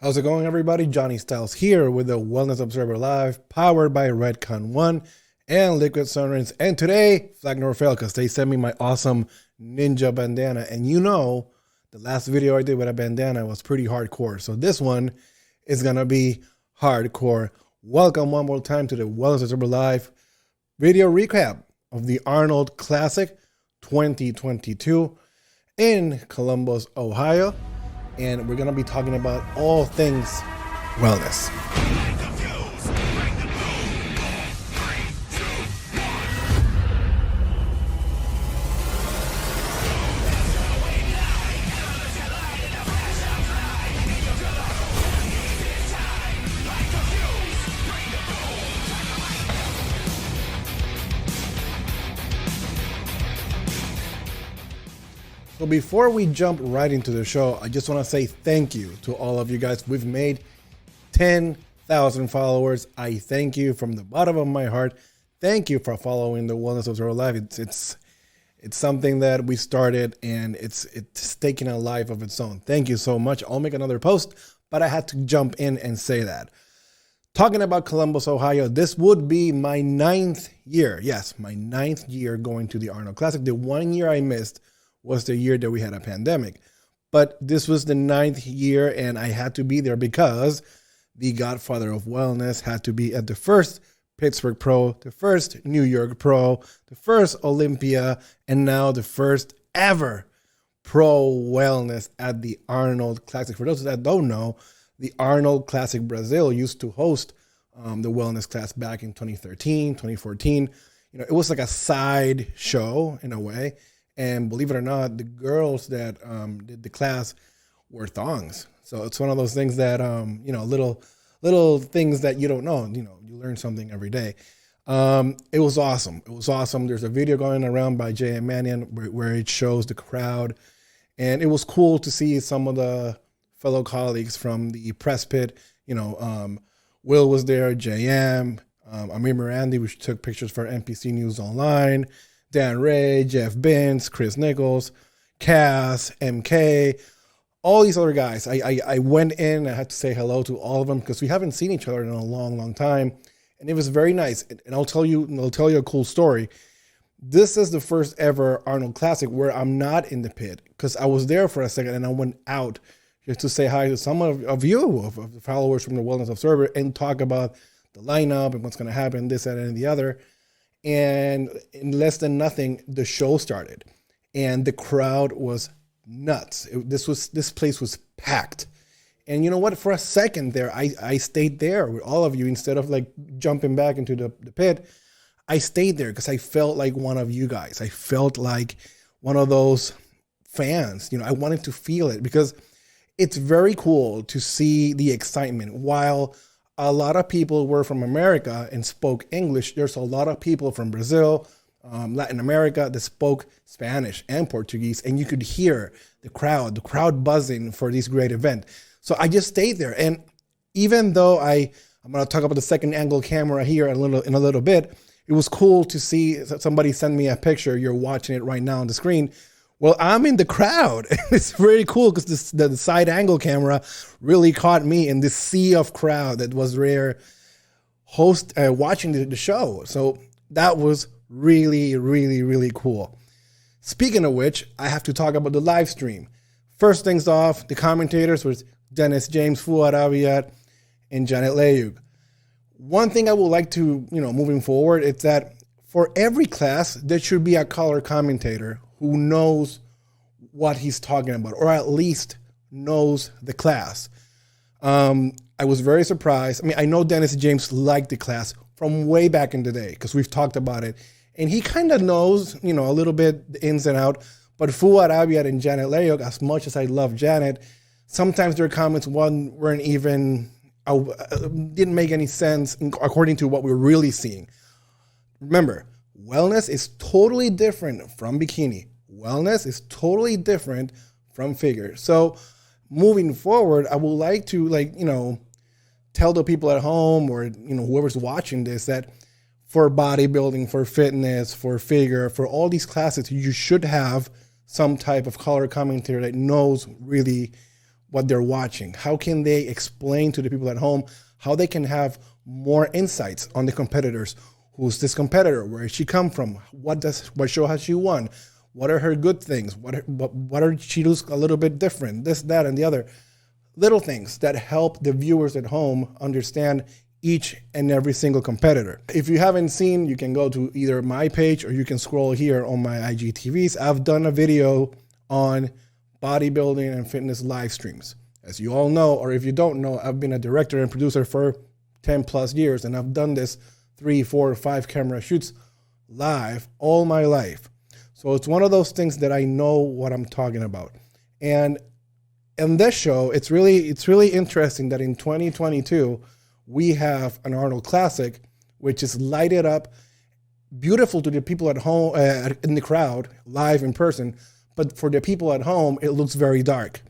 How's it going, everybody? Johnny Styles here with the Wellness Observer Live, powered by Redcon One and Liquid Sunrinse. And today, flag nor fail, because they sent me my awesome ninja bandana. And you know, the last video I did with a bandana was pretty hardcore. So this one is going to be hardcore. Welcome one more time to the Wellness Observer Live video recap of the Arnold Classic 2022 in Columbus, Ohio. And we're going to be talking about all things wellness. So before we jump right into the show, I just want to say thank you to all of you guys. We've made 10,000 followers. I thank you from the bottom of my heart. Thank you for following the Wellness Observer Live. It's something that we started, and it's taking a life of its own. Thank you so much. I'll make another post, but I had to jump in and say that. Talking about Columbus, Ohio, this would be my 9th year. Yes, my 9th year going to the Arnold Classic. The 1 year I missed was the year that we had a pandemic. But this was the 9th year, and I had to be there because the godfather of wellness had to be at the first Pittsburgh Pro, the first New York Pro, the first Olympia, and now the first ever Pro Wellness at the Arnold Classic. For those that don't know, the Arnold Classic Brazil used to host the wellness class back in 2013, 2014. You know, it was like a side show in a way. And believe it or not, the girls that did the class were thongs. So it's one of those things that, little things that you don't know. You know, you learn something every day. It was awesome. It was awesome. There's a video going around by J.M. Mannion where it shows the crowd. And it was cool to see some of the fellow colleagues from the press pit. You know, Will was there, J.M., Amir Mirandi, which took pictures for NPC News Online, Dan Ray, Jeff Binns, Chris Nichols, Cass, MK, all these other guys. I went in, I had to say hello to all of them because we haven't seen each other in a long, long time. And it was very nice. And I'll tell you a cool story. This is the first ever Arnold Classic where I'm not in the pit because I was there for a second and I went out just to say hi to some of you, of the followers from the Wellness Observer, and talk about the lineup and what's going to happen, this, that, and the other. And in less than nothing, the show started, and the crowd was nuts. This place was packed. And you know what? For a second there, I stayed there with all of you instead of like jumping back into the pit. I stayed there because I felt like one of you guys. I felt like one of those fans. You know, I wanted to feel it because it's very cool to see the excitement. While a lot of people were from America and spoke English, there's a lot of people from Brazil, Latin America that spoke Spanish and Portuguese, and you could hear the crowd buzzing for this great event. So I just stayed there. And even though I'm going to talk about the second angle camera here in a little bit, it was cool to see somebody send me a picture. You're watching it right now on the screen. Well, I'm in the crowd. It's very cool because the side angle camera really caught me in this sea of crowd that was there watching the show. So that was really, really, really cool. Speaking of which, I have to talk about the live stream. First things off, the commentators was Dennis James, Fuad Aviat, and Janet Leuk. One thing I would like to, moving forward, is that for every class, there should be a color commentator who knows what he's talking about, or at least knows the class. I was very surprised. I mean, I know Dennis James liked the class from way back in the day because we've talked about it. And he kind of knows, a little bit the ins and out. But Fuad Abiad and Janet Leuk, as much as I love Janet, sometimes their comments weren't even, didn't make any sense according to what we're really seeing. Remember, wellness is totally different from bikini. Wellness is totally different from figure. So moving forward, I would like to tell the people at home or, whoever's watching this that for bodybuilding, for fitness, for figure, for all these classes, you should have some type of color commentator that knows really what they're watching? How can they explain to the people at home how they can have more insights on the competitors? Who's this competitor? Where did she come from? What show has she won? What are her good things? What are she does a little bit different? This, that, and the other. Little things that help the viewers at home understand each and every single competitor. If you haven't seen, you can go to either my page or you can scroll here on my IGTVs. I've done a video on bodybuilding and fitness live streams. As you all know, or if you don't know, I've been a director and producer for 10 plus years, and I've done this 3, 4, 5 camera shoots live all my life. So it's one of those things that I know what I'm talking about. And in this show, it's really interesting that in 2022, we have an Arnold Classic, which is lighted up, beautiful to the people at home, in the crowd, live in person. But for the people at home, it looks very dark.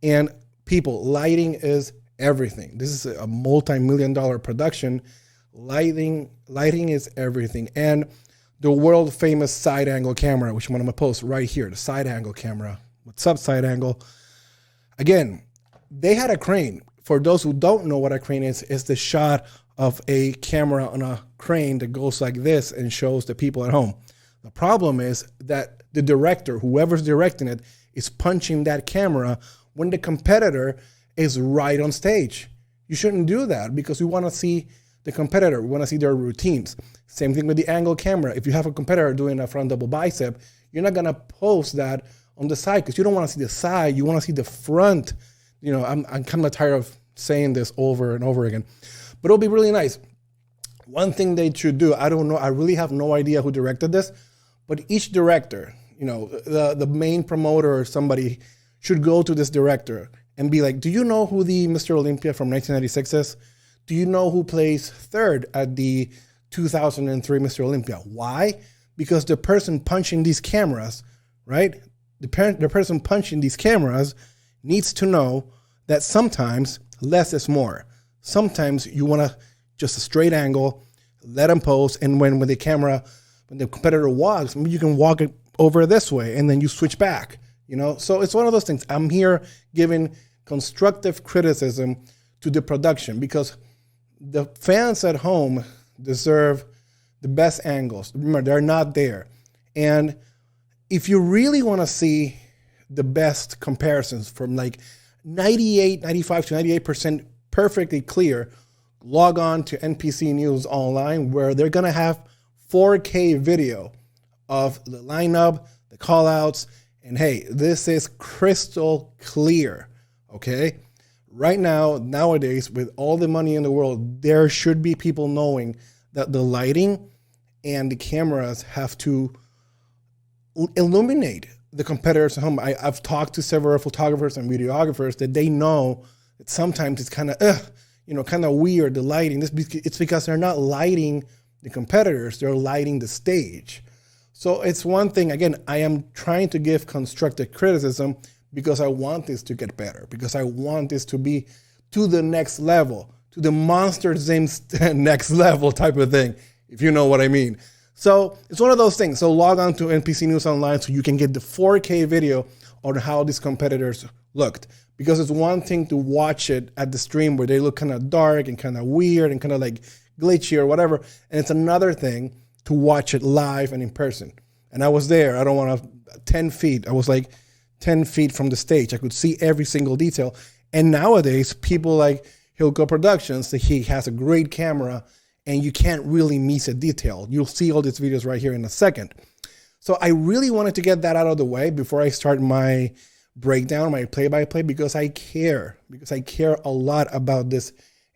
And people, lighting is everything. This is a multi-million-dollar production. Lighting is everything. And the world famous side angle camera, which I'm going to post right here, the side angle camera. What's up, side angle? Again, they had a crane. For those who don't know what a crane is, it's the shot of a camera on a crane that goes like this and shows the people at home. The problem is that the director, whoever's directing it, is punching that camera when the competitor is right on stage. You shouldn't do that because we want to see the competitor. We want to see their routines. Same thing with the angle camera. If you have a competitor doing a front double bicep, you're not going to post that on the side because you don't want to see the side. You want to see the front. You know, I'm kind of tired of saying this over and over again, but it'll be really nice. One thing they should do, I don't know, I really have no idea who directed this, but each director, you know, the main promoter or somebody should go to this director and be like, do you know who the Mr. Olympia from 1996 is? Do you know who plays third at the 2003 Mr. Olympia? Why? Because the person punching these cameras, right? The person punching these cameras needs to know that sometimes less is more. Sometimes you want to just a straight angle, let them pose, and when the competitor walks, you can walk it over this way, and then you switch back. You know, so it's one of those things. I'm here giving constructive criticism to the production because the fans at home deserve the best angles. Remember, they're not there. And if you really want to see the best comparisons from like 95 to 98% perfectly clear, log on to NPC News Online where they're going to have 4K video of the lineup, the callouts, and hey, this is crystal clear, okay? Right now, nowadays, with all the money in the world, there should be people knowing that the lighting and the cameras have to illuminate the competitors at home. I've talked to several photographers and videographers that they know that sometimes it's kind of weird, the lighting. It's because they're not lighting the competitors, they're lighting the stage. So it's one thing, again, I am trying to give constructive criticism because I want this to get better, because I want this to be to the next level, to the Monster Zim's next level type of thing, if you know what I mean. So it's one of those things. So log on to NPC News Online so you can get the 4K video on how these competitors looked. Because it's one thing to watch it at the stream where they look kind of dark and kind of weird and kind of like glitchy or whatever. And it's another thing to watch it live and in person. And I was there. I don't want to, 10 feet. I was like 10 feet from the stage. I could see every single detail. And nowadays, people like Hilco Productions, that he has a great camera and you can't really miss a detail. You'll see all these videos right here in a second. So I really wanted to get that out of the way before I start my breakdown, my play-by-play, because I care a lot about this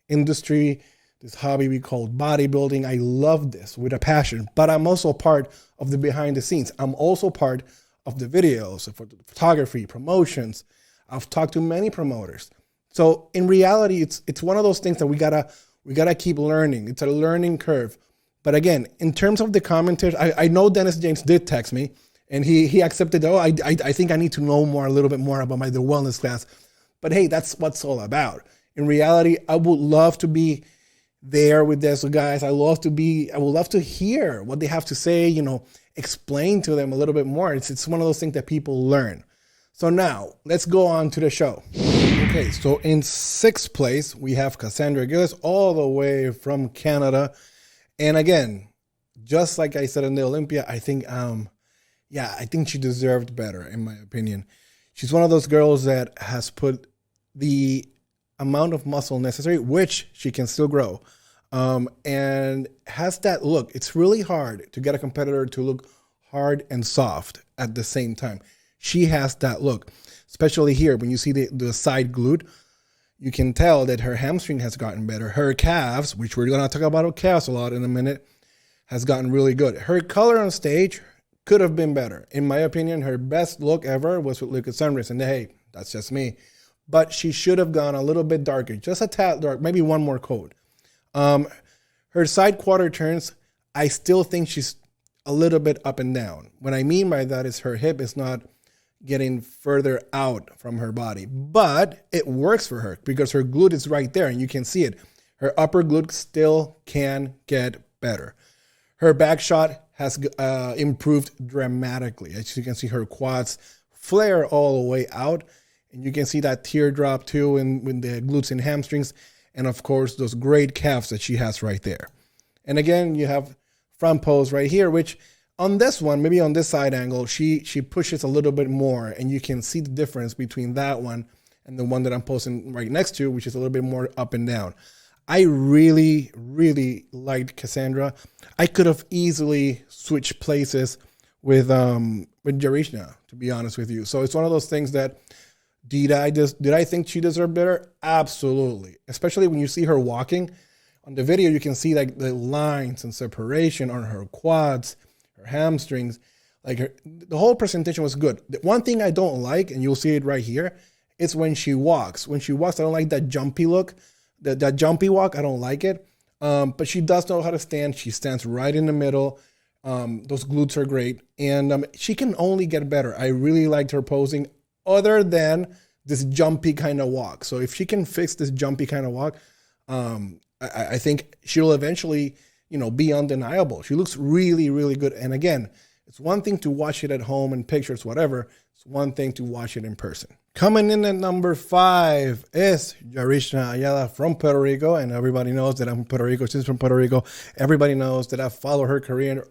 industry, this hobby we call bodybuilding. I love this with a passion, but I'm also part of the behind the scenes. I'm also part of the videos, photography, promotions. I've talked to many promoters. So in reality, it's one of those things that we gotta keep learning. It's a learning curve. But again, in terms of the commentators, I know Dennis James did text me and he accepted, I think I need to know a little bit more about the wellness class. But hey, that's what's all about. In reality, I would love to be there with these guys. I would love to hear what they have to say, explain to them a little bit more. It's one of those things that people learn. So now let's go on to the show. Okay. Okay, so in sixth place, we have Cassandra Gillis, all the way from Canada. And again, just like I said in the Olympia, I think she deserved better, in my opinion. She's one of those girls that has put the amount of muscle necessary, which she can still grow, and has that look. It's really hard to get a competitor to look hard and soft at the same time. She has that look, especially here when you see the side glute. You can tell that her hamstring has gotten better. Her calves, which we're going to talk about her calves a lot in a minute, has gotten really good. Her color on stage could have been better. In my opinion, her best look ever was with Lucas Sundress. And hey, that's just me. But she should have gone a little bit darker, just a tad dark, maybe one more coat. Her side quarter turns, I still think she's a little bit up and down. What I mean by that is her hip is not getting further out from her body. But it works for her because her glute is right there and you can see it. Her upper glute still can get better. Her back shot has improved dramatically. As you can see, her quads flare all the way out. And you can see that teardrop too with the glutes and hamstrings. And of course, those great calves that she has right there. And again, you have front pose right here, which on this one, maybe on this side angle, she pushes a little bit more. And you can see the difference between that one and the one that I'm posting right next to, which is a little bit more up and down. I really, really liked Cassandra. I could have easily switched places with Jarishna, to be honest with you. So it's one of those things that, did I think she deserved better? Absolutely. Especially when you see her walking. On the video, you can see like the lines and separation on her quads, her hamstrings. The whole presentation was good. The one thing I don't like, and you'll see it right here, is when she walks. When she walks, I don't like that jumpy look. That jumpy walk, I don't like it. But she does know how to stand. She stands right in the middle. Those glutes are great. And she can only get better. I really liked her posing other than this jumpy kind of walk. So if she can fix this jumpy kind of walk, I think she'll eventually, be undeniable. She looks really, really good. And again, it's one thing to watch it at home in pictures, whatever. It's one thing to watch it in person. Coming in at number 5 is Yarishna Ayala from Puerto Rico. And everybody knows that I'm from Puerto Rico. She's from Puerto Rico. Everybody knows that I've followed her career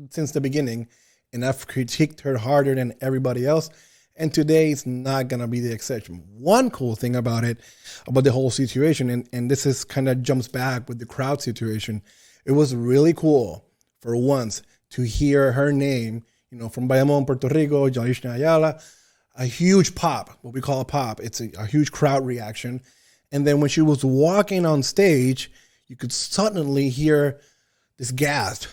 since the beginning. And I've critiqued her harder than everybody else. And today is not going to be the exception. One cool thing about the whole situation, and this is kind of jumps back with the crowd situation, it was really cool for once to hear her name, from Bayamon, Puerto Rico, Yarishna Ayala, a huge pop, what we call a pop. It's a huge crowd reaction. And then when she was walking on stage, you could suddenly hear this gasp,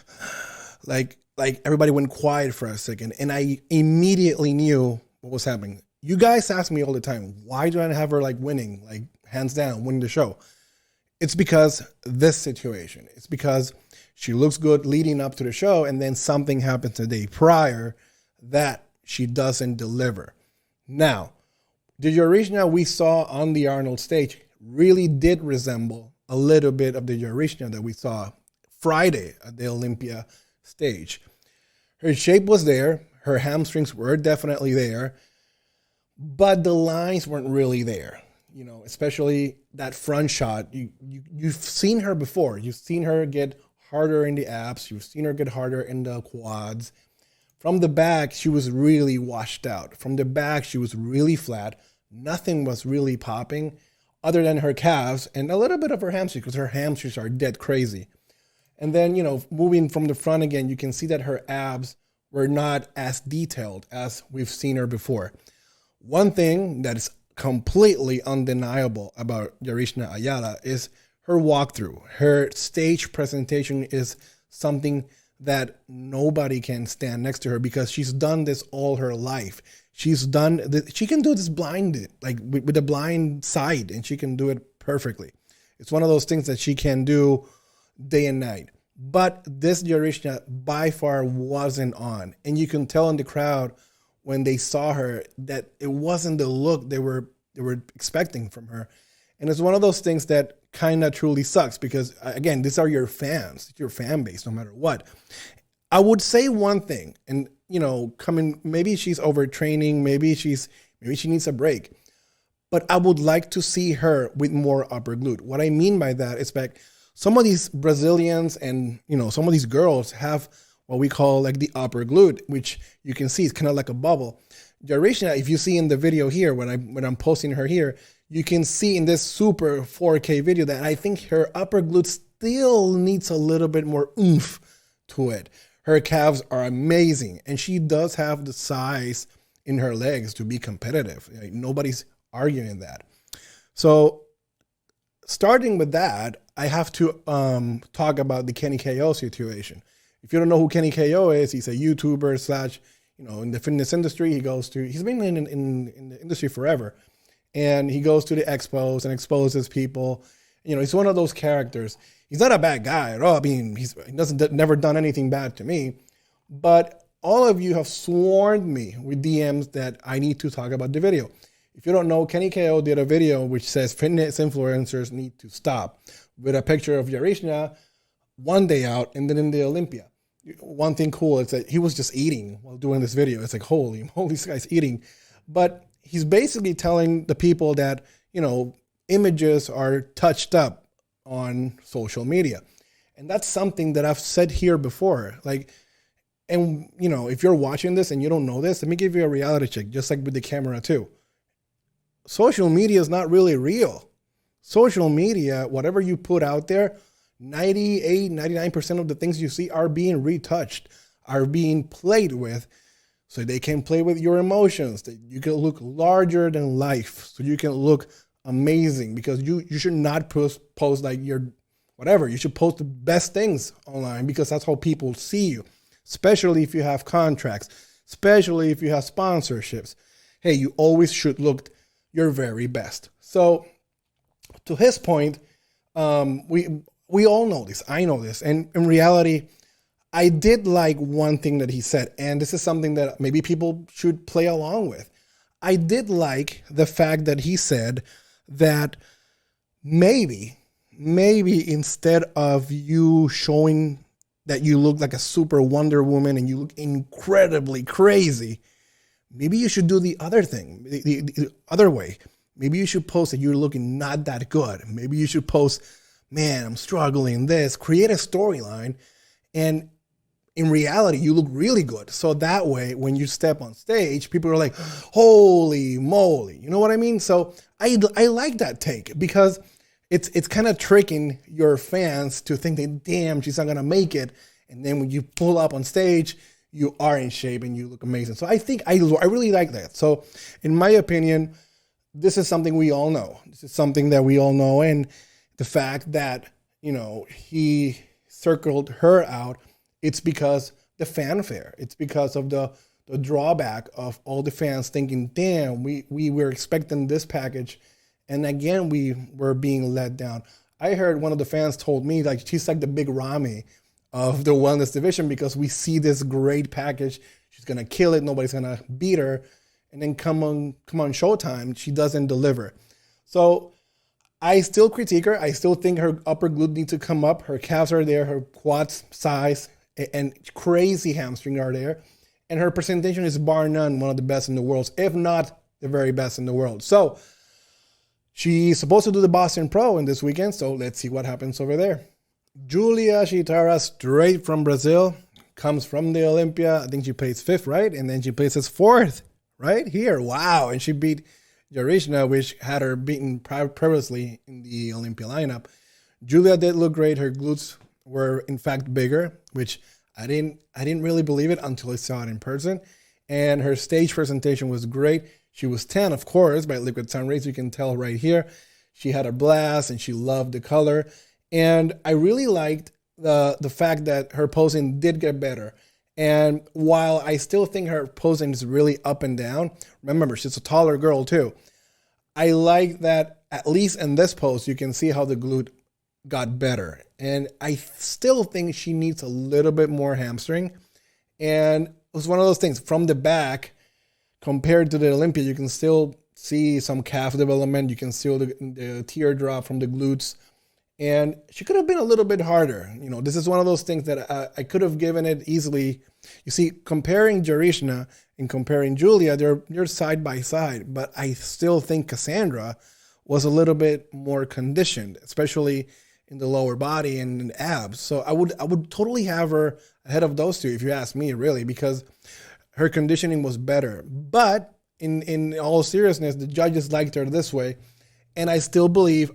like everybody went quiet for a second. And I immediately knew what was happening. You guys ask me all the time, why do I have her winning, hands down, winning the show? It's because this situation. It's because she looks good leading up to the show, and then something happens the day prior that she doesn't deliver. Now, the Yarishna we saw on the Arnold stage really did resemble a little bit of the Yarishna that we saw Friday at the Olympia stage. Her shape was there. Her hamstrings were definitely there, but the lines weren't really there. Especially that front shot. You've seen her before. You've seen her get harder in the abs. You've seen her get harder in the quads. From the back, she was really washed out. From the back, she was really flat. Nothing was really popping other than her calves and a little bit of her hamstrings, because her hamstrings are dead crazy. And then, moving from the front again, you can see that her abs were not as detailed as we've seen her before. One thing that is completely undeniable about Yarishna Ayala is her walkthrough. Her stage presentation is something that nobody can stand next to her because she's done this all her life. She can do this blinded, with the blind side, and she can do it perfectly. It's one of those things that she can do day and night. But this Yarishna by far wasn't on. And you can tell in the crowd when they saw her that it wasn't the look they were expecting from her. And it's one of those things that kind of truly sucks because, again, these are your fans. It's your fan base, no matter what. I would say one thing, and, maybe she's overtraining. Maybe she needs a break. but I would like to see her with more upper glute. What I mean by that is that some of these Brazilians and some of these girls have what we call like the upper glute, which you can see is kind of like a bubble. Jarishna, if you see in the video here when I'm posting her here, you can see in this super 4K video that I think her upper glute still needs a little bit more oomph to it. Her calves are amazing, and she does have the size in her legs to be competitive. Like, nobody's arguing that. So starting with that, I have to talk about the Kenny KO situation. If you don't know who Kenny KO is, he's a YouTuber slash, in the fitness industry. He's been in the industry forever. And he goes to the expos and exposes people. He's one of those characters. He's not a bad guy at all. I mean, he never done anything bad to me. But all of you have swarmed me with DMs that I need to talk about the video. If you don't know, Kenny KO did a video which says fitness influencers need to stop, with a picture of Yarishna one day out and then in the Olympia. One thing cool is that he was just eating while doing this video. It's like, holy, this guy's eating. But he's basically telling the people that, images are touched up on social media. And that's something that I've said here before. If you're watching this and you don't know this, let me give you a reality check, just like with the camera too. Social media is not really real. Social media, whatever you put out there, 98, 99% of the things you see are being retouched, are being played with, so they can play with your emotions, that you can look larger than life, so you can look amazing, because you should not post like your whatever. You should post the best things online, because that's how people see you, especially if you have contracts, especially if you have sponsorships. Hey, you always should look your very best. So to his point, we all know this. I know this. And in reality, I did like one thing that he said, and this is something that maybe people should play along with. I did like the fact that he said that maybe instead of you showing that you look like a super Wonder Woman and you look incredibly crazy, maybe you should do the other thing, the other way. Maybe you should post that you're looking not that good. Maybe you should post, man, I'm struggling this. Create a storyline, and in reality, you look really good. So that way, when you step on stage, people are like, holy moly. You know what I mean? So I like that take, because it's kind of tricking your fans to think that, damn, she's not going to make it. And then when you pull up on stage, you are in shape and you look amazing. So I think I really like that. So in my opinion, this is something we all know. This is something that we all know. And the fact that, he circled her out, it's because the fanfare. It's because of the drawback of all the fans thinking, damn, we were expecting this package. And again, we were being let down. I heard one of the fans told me, like, she's like the big Rami of the wellness division, because we see this great package. She's going to kill it. Nobody's going to beat her. And then come on Showtime, she doesn't deliver. So I still critique her. I still think her upper glute needs to come up. Her calves are there. Her quads size and crazy hamstring are there. And her presentation is bar none one of the best in the world, if not the very best in the world. So she's supposed to do the Boston Pro in this weekend. So let's see what happens over there. Julia Chitara, straight from Brazil, comes from the Olympia. I think she placed 5th, right? And then she places 4th right here. Wow. And she beat Yarishna, which had her beaten previously in the Olympia lineup. Julia did look great. Her glutes were in fact bigger, which I didn't really believe it until I saw it in person. And her stage presentation was great. She was 10, of course, by Liquid Sun Rays. You can tell right here. She had a blast and she loved the color. And I really liked the fact that her posing did get better. And while I still think her posing is really up and down, remember, she's a taller girl too. I like that at least in this pose, you can see how the glute got better. And I still think she needs a little bit more hamstring. And it was one of those things from the back compared to the Olympia, you can still see some calf development. You can see the teardrop from the glutes. And she could have been a little bit harder. This is one of those things that I could have given it easily. You see, comparing Jarishna and comparing Julia, they're side by side, but I still think Cassandra was a little bit more conditioned, especially in the lower body and in abs. So I would totally have her ahead of those two, if you ask me, really, because her conditioning was better. But in all seriousness, the judges liked her this way. And I still believe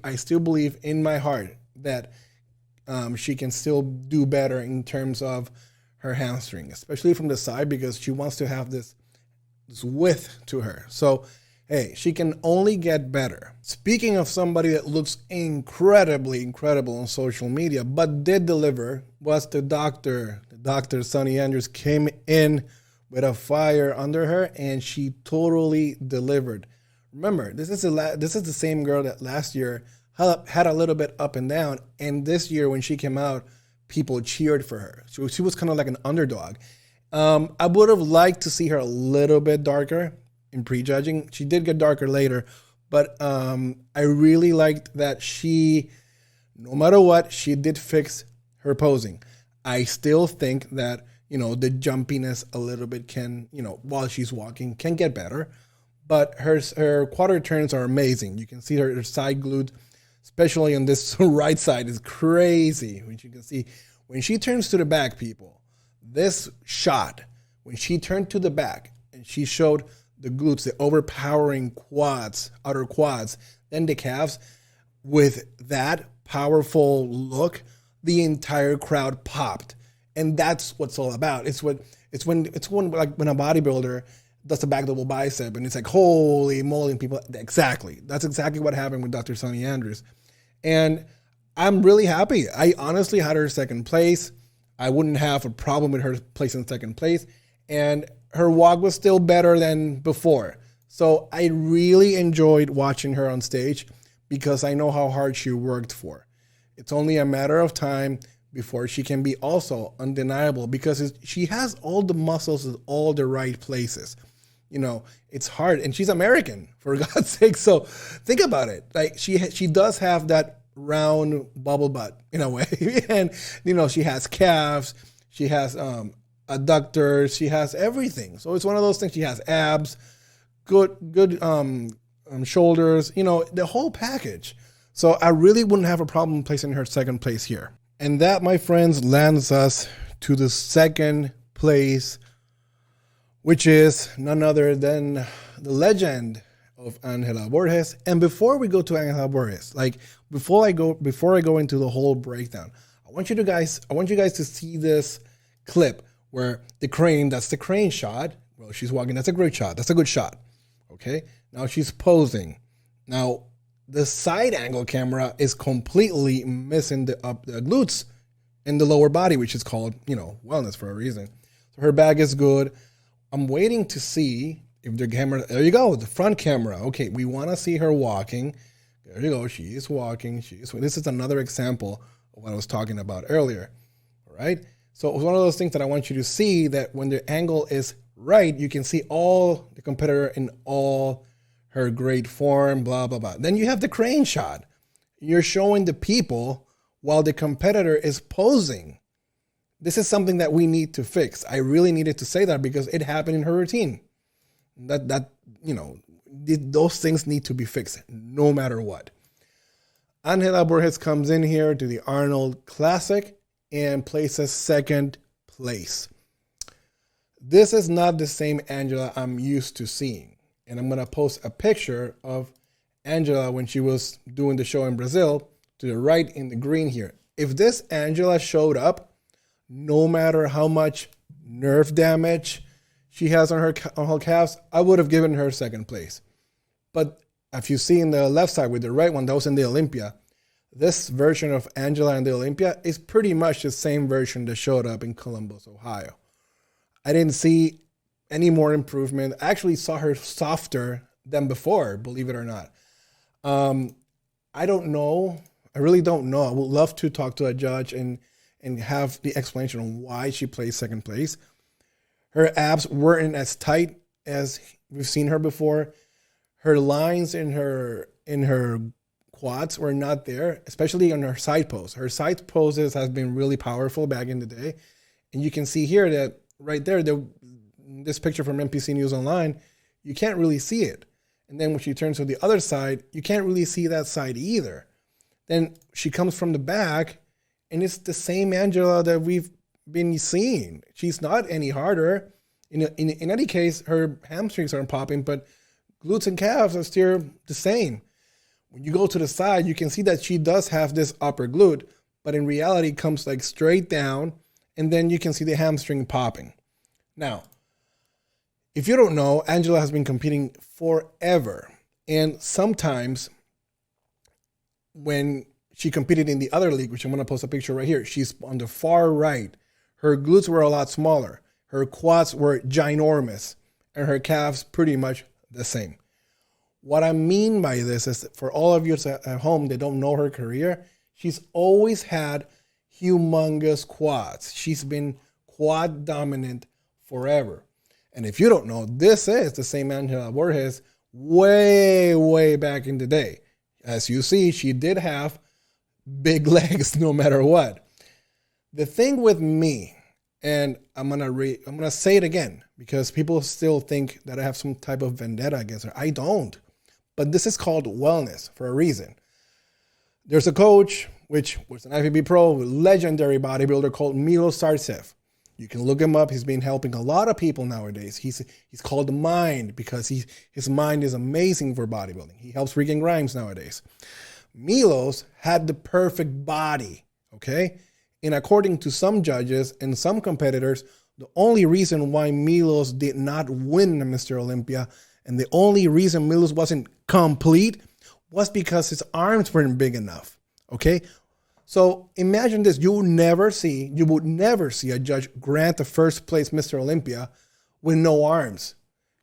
in my heart that she can still do better in terms of her hamstring, especially from the side, because she wants to have this width to her. So, hey, she can only get better. Speaking of somebody that looks incredibly incredible on social media, but did deliver, was the doctor. The doctor, Sunny Andrews, came in with a fire under her, and she totally delivered. Remember, this is the same girl that last year had a little bit up and down, and this year when she came out, people cheered for her. So she was kind of like an underdog. I would have liked to see her a little bit darker in prejudging. She did get darker later, but I really liked that she, no matter what, she did fix her posing. I still think that, the jumpiness a little bit can, while she's walking, can get better. But her quarter turns are amazing. You can see her side glute, especially on this right side, is crazy. Which you can see when she turns to the back, people. This shot, when she turned to the back and she showed the glutes, the overpowering quads, outer quads, then the calves, with that powerful look, the entire crowd popped. And that's what's all about. It's when like when a bodybuilder does a back double bicep and it's like, holy moly, people. Exactly. That's exactly what happened with Dr. Sunny Andrews. And I'm really happy. I honestly had her second place. I wouldn't have a problem with her placing second place. And her walk was still better than before. So I really enjoyed watching her on stage because I know how hard she worked for. It's only a matter of time before she can be also undeniable, because she has all the muscles in all the right places. It's hard, and she's American, for God's sake. So think about it. Like she does have that round bubble butt in a way, and she has calves, she has adductors, she has everything. So it's one of those things. She has abs, good shoulders, the whole package. So I really wouldn't have a problem placing her second place here. And that, my friends, lands us to the second place, which is none other than the legend of Angela Borges. And before we go to Angela Borges, before I go into the whole breakdown, I want you guys to see this clip where that's the crane shot. Well, she's walking. That's a great shot. That's a good shot. Okay. Now she's posing. Now the side angle camera is completely missing the glutes and the lower body, which is called, wellness for a reason. So her back is good. I'm waiting to see if the camera, there you go, the front camera. Okay, we want to see her walking. There you go, she is walking. This is another example of what I was talking about earlier, all right? So it was one of those things that I want you to see, that when the angle is right, you can see all the competitor in all her great form, blah, blah, blah. Then you have the crane shot. You're showing the people while the competitor is posing. This is something that we need to fix. I really needed to say that because it happened in her routine. Those things need to be fixed no matter what. Angela Borges comes in here to the Arnold Classic and places second place. This is not the same Angela I'm used to seeing. And I'm going to post a picture of Angela when she was doing the show in Brazil, to the right in the green here. If this Angela showed up, no matter how much nerve damage she has on her calves, I would have given her second place. But if you see in the left side with the right one, that was in the Olympia, this version of Angela in the Olympia is pretty much the same version that showed up in Columbus, Ohio. I didn't see any more improvement. I actually saw her softer than before, believe it or not. I don't know. I really don't know. I would love to talk to a judge and have the explanation on why she placed second place. Her abs weren't as tight as we've seen her before. Her lines in her quads were not there, especially on her side pose. Her side poses has been really powerful back in the day. And you can see here that right there, this picture from NPC News Online, you can't really see it. And then when she turns to the other side, you can't really see that side either. Then she comes from the back, and it's the same Angela that we've been seeing. She's not any harder. In any case, her hamstrings aren't popping, but glutes and calves are still the same. When you go to the side, you can see that she does have this upper glute, but in reality, it comes like straight down, and then you can see the hamstring popping. Now, if you don't know, Angela has been competing forever. And sometimes when she competed in the other league, which I'm going to post a picture right here, she's on the far right. Her glutes were a lot smaller. Her quads were ginormous. And her calves pretty much the same. What I mean by this is that for all of you at home that don't know her career, she's always had humongous quads. She's been quad dominant forever. And if you don't know, this is the same Angela Borges way, way back in the day. As you see, she did have big legs no matter what. The thing with me, and I'm gonna say it again because people still think that I have some type of vendetta against her. I don't. But this is called wellness for a reason. There's a coach, which was an IFBB pro, legendary bodybuilder called Milo Sarcev. You can look him up. He's been helping a lot of people nowadays. He's called the Mind because his mind is amazing for bodybuilding. He helps Regan Grimes nowadays. Milos had the perfect body, okay? And according to some judges and some competitors, the only reason why Milos did not win Mr. Olympia and the only reason Milos wasn't complete was because his arms weren't big enough, okay? So imagine this, you would never see a judge grant the first place Mr. Olympia with no arms.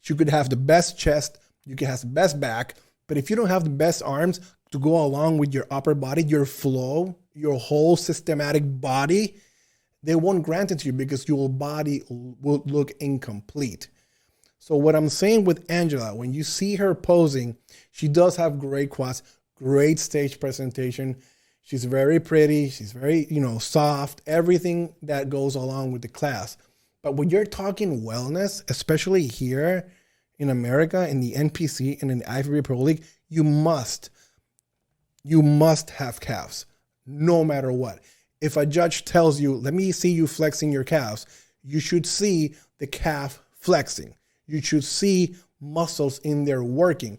You could have the best chest, you could have the best back, but if you don't have the best arms to go along with your upper body, your flow, your whole systematic body, they won't grant it to you because your body will look incomplete. So what I'm saying with Angela, when you see her posing, she does have great quads, great stage presentation. She's very pretty. She's very, soft, everything that goes along with the class. But when you're talking wellness, especially here in America, in the NPC and in the IFBB Pro League, you must have calves, no matter what. If a judge tells you, let me see you flexing your calves, you should see the calf flexing. You should see muscles in there working.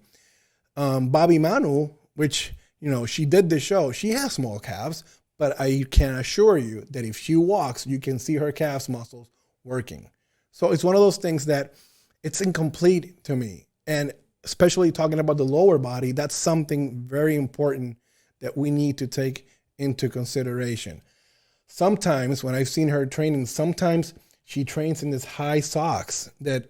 Bobby Manu, which, she did the show, she has small calves, but I can assure you that if she walks, you can see her calves muscles working. So it's one of those things that it's incomplete to me. And especially talking about the lower body, that's something very important that we need to take into consideration. Sometimes when I've seen her training, sometimes she trains in this high socks that,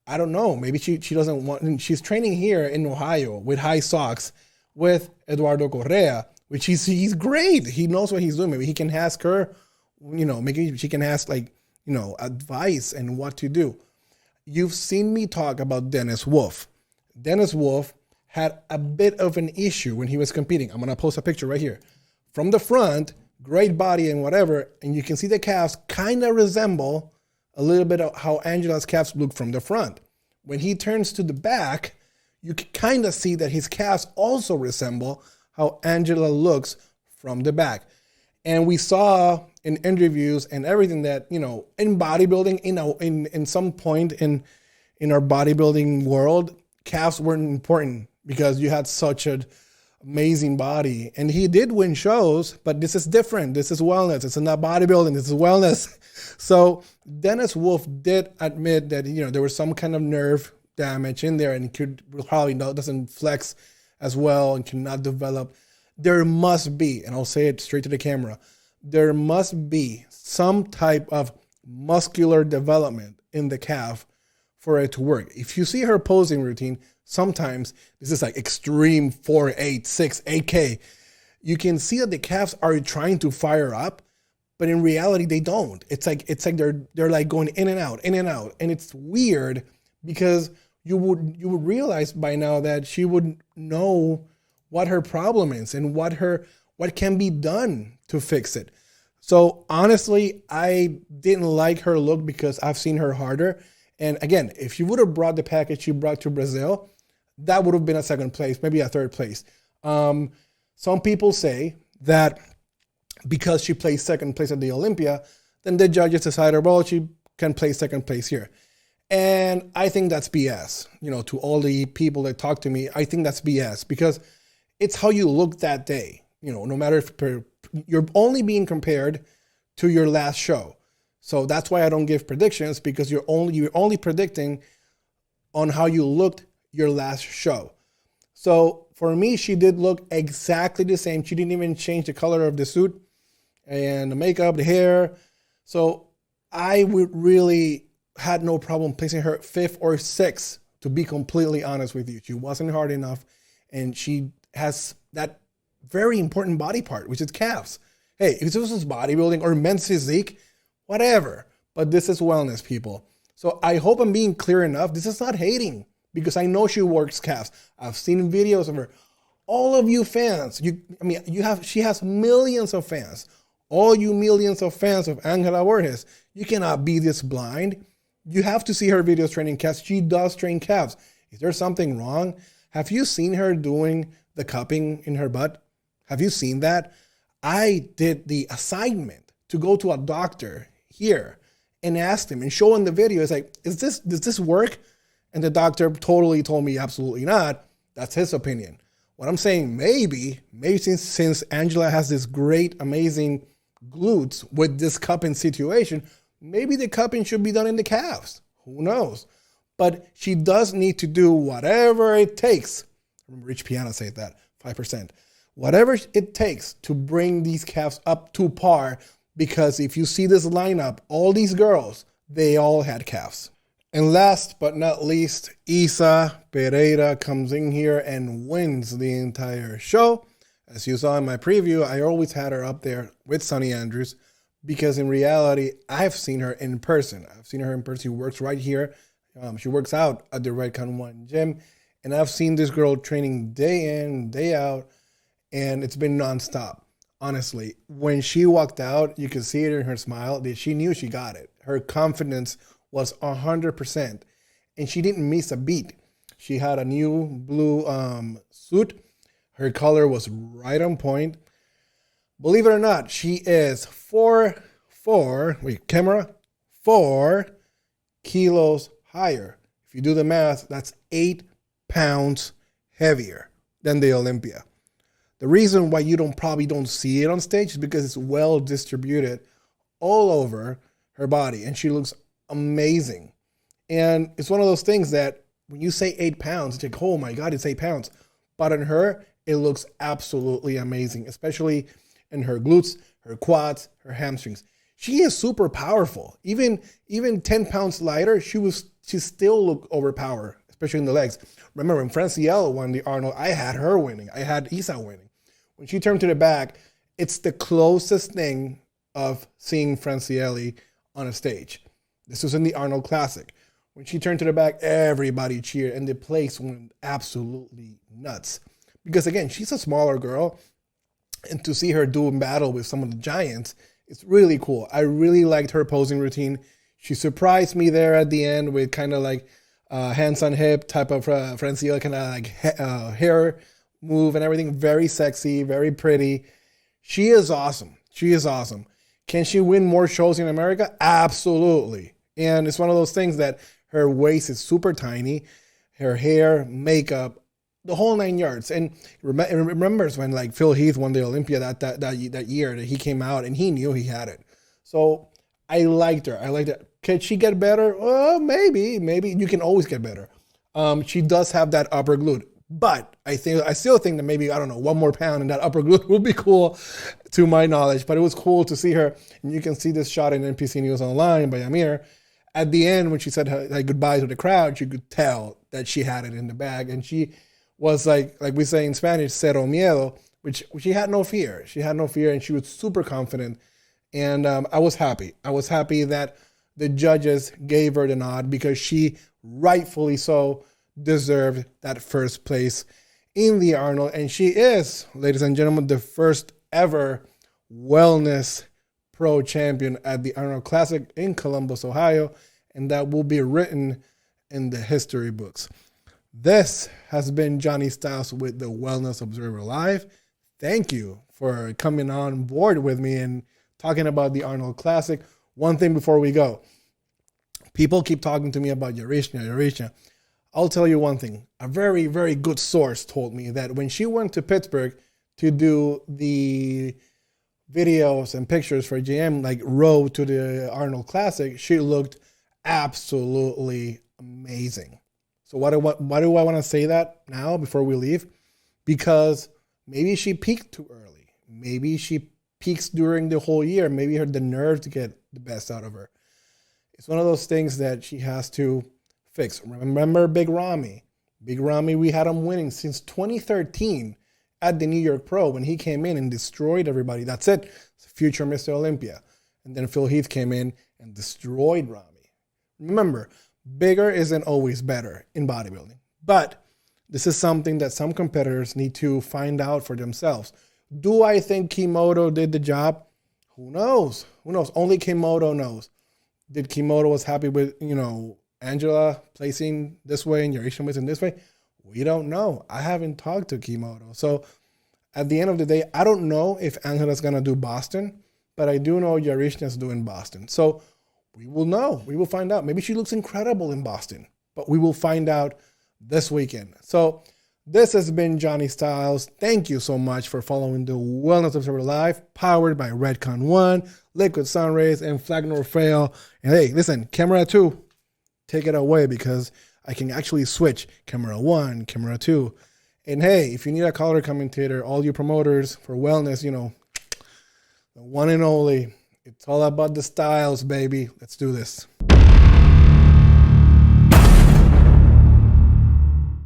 I don't know, maybe she doesn't want, she's training here in Ohio with high socks with Eduardo Correa, which he's great. He knows what he's doing. Maybe he can ask her, maybe she can ask advice and what to do. You've seen me talk about Dennis Wolf. Dennis Wolf had a bit of an issue when he was competing. I'm going to post a picture right here. From the front, great body and whatever, and you can see the calves kind of resemble a little bit of how Angela's calves look from the front. When he turns to the back, you can kind of see that his calves also resemble how Angela looks from the back. And we saw in interviews and everything that, in bodybuilding, in some point in our bodybuilding world, calves weren't important because you had such an amazing body. And he did win shows, but this is different. This is wellness. It's not bodybuilding. This is wellness. So Dennis Wolf did admit that, there was some kind of nerve damage in there and he could probably doesn't flex as well and cannot develop. There must be, and I'll say it straight to the camera, there must be some type of muscular development in the calf for it to work. If you see her posing routine, sometimes this is like extreme 4, 8, 6, 8K. You can see that the calves are trying to fire up, but in reality they don't. It's like they're like going in and out, and it's weird because you would realize by now that she would know what her problem is and what can be done to fix it. So honestly, I didn't like her look because I've seen her harder. And again, if she would have brought the package she brought to Brazil, that would have been a second place, maybe a third place. Some people say that because she placed second place at the Olympia, then the judges decided, well, she can place second place here. And I think that's BS. To all the people that talk to me, I think that's BS because it's how you look that day. No matter if you're only being compared to your last show. So that's why I don't give predictions, because you're only predicting on how you looked your last show. So for me, she did look exactly the same. She didn't even change the color of the suit and the makeup, the hair. So I would really had no problem placing her 5th or 6th, to be completely honest with you. She wasn't hard enough, and she has that very important body part, which is calves. Hey, if this was bodybuilding or men's physique, whatever. But this is wellness, people. So I hope I'm being clear enough. This is not hating, because I know she works calves. I've seen videos of her. All of you fans, she has millions of fans. All you millions of fans of Angela Borges, you cannot be this blind. You have to see her videos training calves. She does train calves. Is there something wrong? Have you seen her doing the cupping in her butt? Have you seen that? I did the assignment to go to a doctor here and asked him and show him the video. It's like, does this work? And the doctor totally told me absolutely not. That's his opinion. What I'm saying, maybe since Angela has this great, amazing glutes with this cupping situation, maybe the cupping should be done in the calves. Who knows? But she does need to do whatever it takes. Remember, Rich Piana said that, 5%. Whatever it takes to bring these calves up to par, because if you see this lineup, all these girls, they all had calves. And last but not least, Isa Pereira comes in here and wins the entire show. As you saw in my preview, I always had her up there with Sunny Andrews, because in reality, I've seen her in person. She works right here. She works out at the Redcon 1 gym. And I've seen this girl training day in, day out, and it's been nonstop. Honestly, when she walked out, you could see it in her smile that she knew she got it. Her confidence was 100%, and she didn't miss a beat. She had a new blue suit. Her color was right on point. Believe it or not, she is 4 kilos higher. If you do the math, that's 8 pounds heavier than the Olympia. The reason why you probably don't see it on stage is because it's well distributed all over her body, and she looks amazing. And it's one of those things that when you say 8 pounds, it's like, oh my God, it's 8 pounds. But on her, it looks absolutely amazing, especially in her glutes, her quads, her hamstrings. She is super powerful. Even 10 pounds lighter, she still looked overpowered, especially in the legs. Remember when Francielle won the Arnold, I had her winning. I had Isa winning. When she turned to the back, it's the closest thing of seeing Francielle on a stage. This was in the Arnold Classic. When she turned to the back, everybody cheered, and the place went absolutely nuts. Because again, she's a smaller girl, and to see her do battle with some of the giants, it's really cool. I really liked her posing routine. She surprised me there at the end with kind of like hands on hip type of Francielle kind of like hair move and everything. Very sexy, very pretty. She is awesome. Can she win more shows in America? Absolutely. And it's one of those things that her waist is super tiny, her hair, makeup, the whole 9 yards. And remembers when like Phil Heath won the Olympia that year that he came out and he knew he had it. So I liked her. Can she get better? Oh, maybe. You can always get better. She does have that upper glute. But I still think that maybe, I don't know, 1 more pound in that upper glute would be cool to my knowledge. But it was cool to see her. And you can see this shot in NPC News Online by Amir. At the end, when she said her goodbye to the crowd, you could tell that she had it in the bag. And she was like we say in Spanish, cero miedo, which she had no fear. She had no fear, and she was super confident. And I was happy. I was happy that the judges gave her the nod, because she rightfully so deserved that first place in the Arnold. And she is, ladies and gentlemen, the first ever wellness pro champion at the Arnold Classic in Columbus, Ohio. And that will be written in the history books. This has been Johnny Styles with the Wellness Observer Live. Thank you for coming on board with me and talking about the Arnold Classic. One thing before we go. People keep talking to me about Yarishna. I'll tell you one thing. A very, very good source told me that when she went to Pittsburgh to do the videos and pictures for GM, like road to the Arnold Classic, she looked absolutely amazing. So why do I want to say that now before we leave? Because maybe she peaked too early. Maybe she peaks during the whole year. Maybe the nerves get the best out of her. It's one of those things that she has to fix. Remember Big Ramy? Big Ramy, we had him winning since 2013 at the New York Pro when he came in and destroyed everybody. That's it. Future Mr. Olympia. And then Phil Heath came in and destroyed Ramy. Remember, bigger isn't always better in bodybuilding. But this is something that some competitors need to find out for themselves. Do I think Kimoto did the job? Who knows? Who knows? Only Kimoto knows. Did Kimoto was happy with, Angela placing this way and Yarishna placing this way? We don't know. I haven't talked to Kimoto. So at the end of the day, I don't know if Angela's going to do Boston, but I do know Yarishna's doing Boston. So we will know. We will find out. Maybe she looks incredible in Boston, but we will find out this weekend. So this has been Johnny Styles. Thank you so much for following the Wellness Observer Live, powered by Redcon One, Liquid Sun Rays, and Flag Nor Fail. And hey, listen, camera 2, take it away because I can actually switch camera 1, camera 2. And hey, if you need a color commentator, all you promoters for wellness, the one and only. It's all about the styles, baby. Let's do this.